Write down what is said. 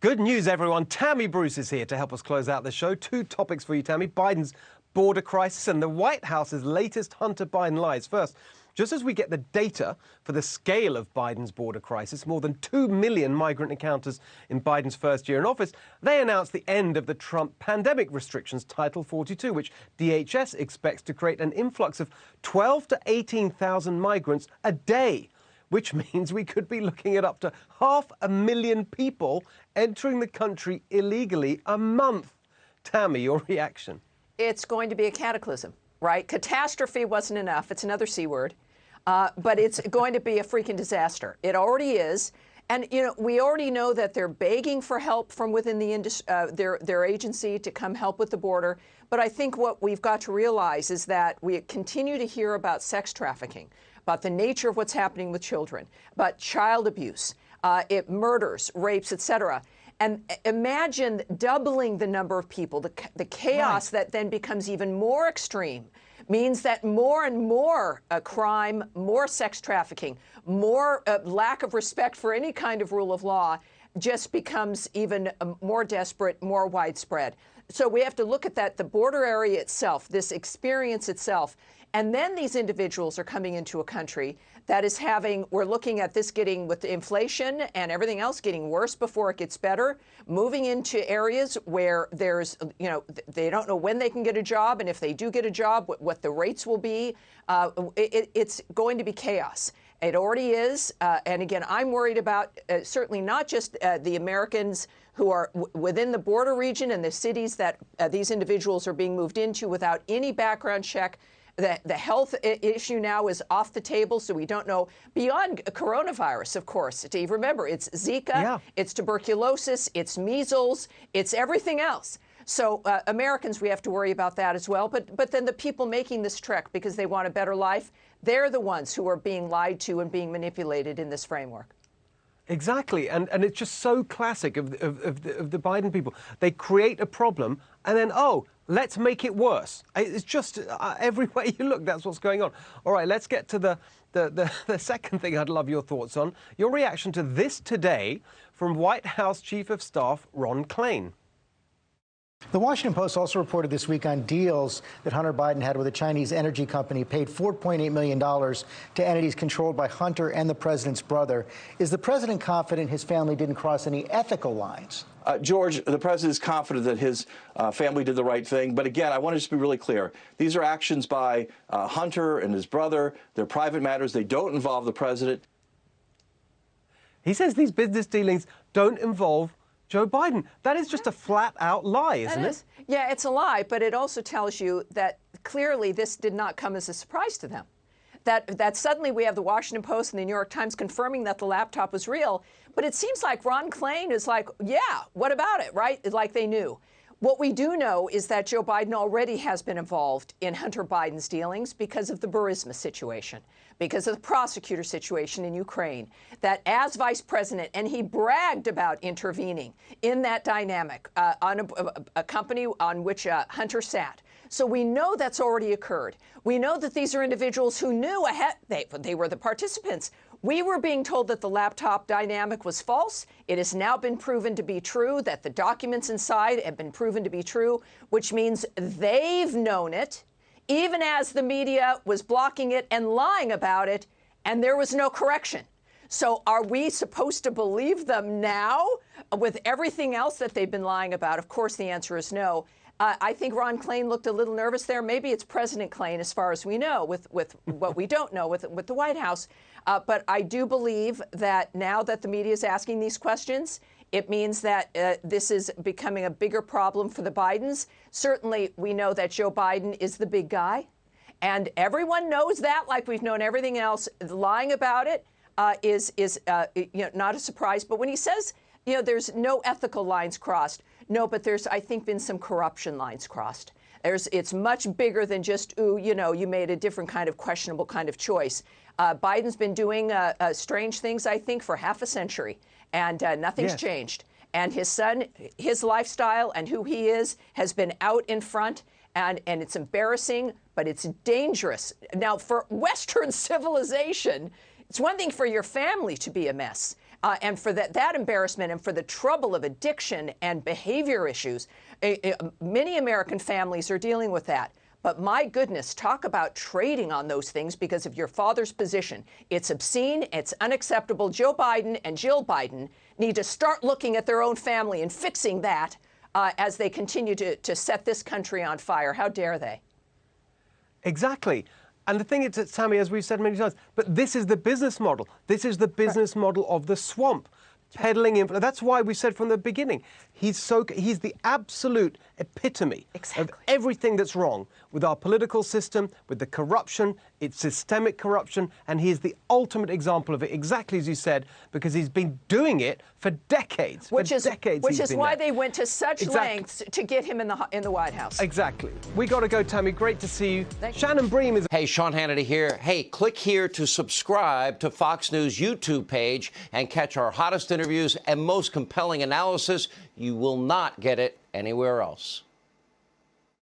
Good news, everyone. Tammy Bruce is here to help us close out the show. Two topics for you, Tammy. Biden's border crisis and the White House's latest Hunter Biden lies. First, just as we get the data for the scale of Biden's border crisis, more than 2 million migrant encounters in Biden's first year in office, they announced the end of the Trump pandemic restrictions, Title 42, which DHS expects to create an influx of 12 to 18,000 migrants a day, which means we could be looking at up to 500,000 people entering the country illegally a month. Tammy, your reaction? It's going to be a cataclysm, right? Catastrophe wasn't enough. It's another C word. But it's going to be a freaking disaster. It already is. And, you know, we already know that they're begging for help from within the their agency to come help with the border. But I think what we've got to realize is that we continue to hear about sex trafficking, about the nature of what's happening with children, about child abuse, murders, rapes, etc. And imagine doubling the number of people. The chaos that then becomes even more extreme means that more and more crime, more sex trafficking, more lack of respect for any kind of rule of law just becomes even more desperate, more widespread. So we have to look at that, the border area itself, this experience itself. And then these individuals are coming into a country that is we're looking at this getting, with the inflation and everything else, getting worse before it gets better, moving into areas where there's, you know, they don't know when they can get a job, and if they do get a job, what the rates will be. It's going to be chaos. It already is. And again, I'm worried about certainly not just the Americans who are within the border region and the cities that these individuals are being moved into without any background check. The health issue now is off the table, so we don't know. Beyond coronavirus, of course, Steve, remember, it's Zika, it's tuberculosis, it's measles, it's everything else. So Americans, we have to worry about that as well. But then the people making this trek because they want a better life, they're the ones who are being lied to and being manipulated in this framework. Exactly, and it's just so classic of the Biden people. They create a problem and then, oh, let's make it worse. It's just everywhere you look, that's what's going on. All right, let's get to the second thing I'd love your thoughts on. Your reaction to this today from White House Chief of Staff Ron Klain. The Washington Post also reported this week on deals that Hunter Biden had with a Chinese energy company, paid $4.8 million to entities controlled by Hunter and the president's brother. Is the president confident his family didn't cross any ethical lines? George, the president is confident that his family did the right thing. But again, I want to just be really clear. These are actions by Hunter and his brother. They're private matters. They don't involve the president. He says these business dealings don't involve Joe Biden. That is just a flat-out lie, isn't it? Yeah, it's a lie, but it also tells you that clearly this did not come as a surprise to them. That suddenly we have the Washington Post and the New York Times confirming that the laptop was real, but it seems like Ron Klain is like, yeah, what about it, right? Like they knew. What we do know is that Joe Biden already has been involved in Hunter Biden's dealings because of the Burisma situation, because of the prosecutor situation in Ukraine, that as vice president, and he bragged about intervening in that dynamic on a company on which Hunter sat. So we know that's already occurred. We know that these are individuals who knew ahead, they were the participants. We were being told that the laptop dynamic was false. It has now been proven to be true, that the documents inside have been proven to be true, which means they've known it, even as the media was blocking it and lying about it, and there was no correction. So are we supposed to believe them now with everything else that they've been lying about? Of course, the answer is no. I think Ron Klain looked a little nervous there. Maybe it's President Klain, as far as we know, with what we don't know with the White House. But I do believe that now that the media is asking these questions, it means that this is becoming a bigger problem for the Bidens. Certainly, we know that Joe Biden is the big guy, and everyone knows that, like we've known everything else. Lying about it is not a surprise. But when he says, you know, there's no ethical lines crossed, no, but there's, I think, been some corruption lines crossed. It's much bigger than just, ooh, you know, you made a different kind of questionable kind of choice. Biden's been doing strange things, I think, for half a century, and nothing's changed. And his son, his lifestyle and who he is has been out in front, and it's embarrassing, but it's dangerous. Now, for Western civilization, it's one thing for your family to be a mess. And for that embarrassment and for the trouble of addiction and behavior issues, many American families are dealing with that. But my goodness, talk about trading on those things because of your father's position. It's obscene, it's unacceptable. Joe Biden and Jill Biden need to start looking at their own family and fixing that as they continue to set this country on fire. How dare they? Exactly. And the thing is, Tammy, as we've said many times, but this is the business model. This is the business model of the swamp. Peddling info. That's why we said from the beginning, he's the absolute epitome of everything that's wrong with our political system, with the corruption, it's systemic corruption, and he is the ultimate example of it, exactly as you said, because he's been doing it for decades. Which is why they went to such lengths to get him in the White House. Exactly. We got to go, Tammy. Great to see you. Thank you. Shannon Bream is. Hey, Sean Hannity here. Hey, click here to subscribe to Fox News YouTube page and catch our hottest interviews and most compelling analysis. You will not get it anywhere else.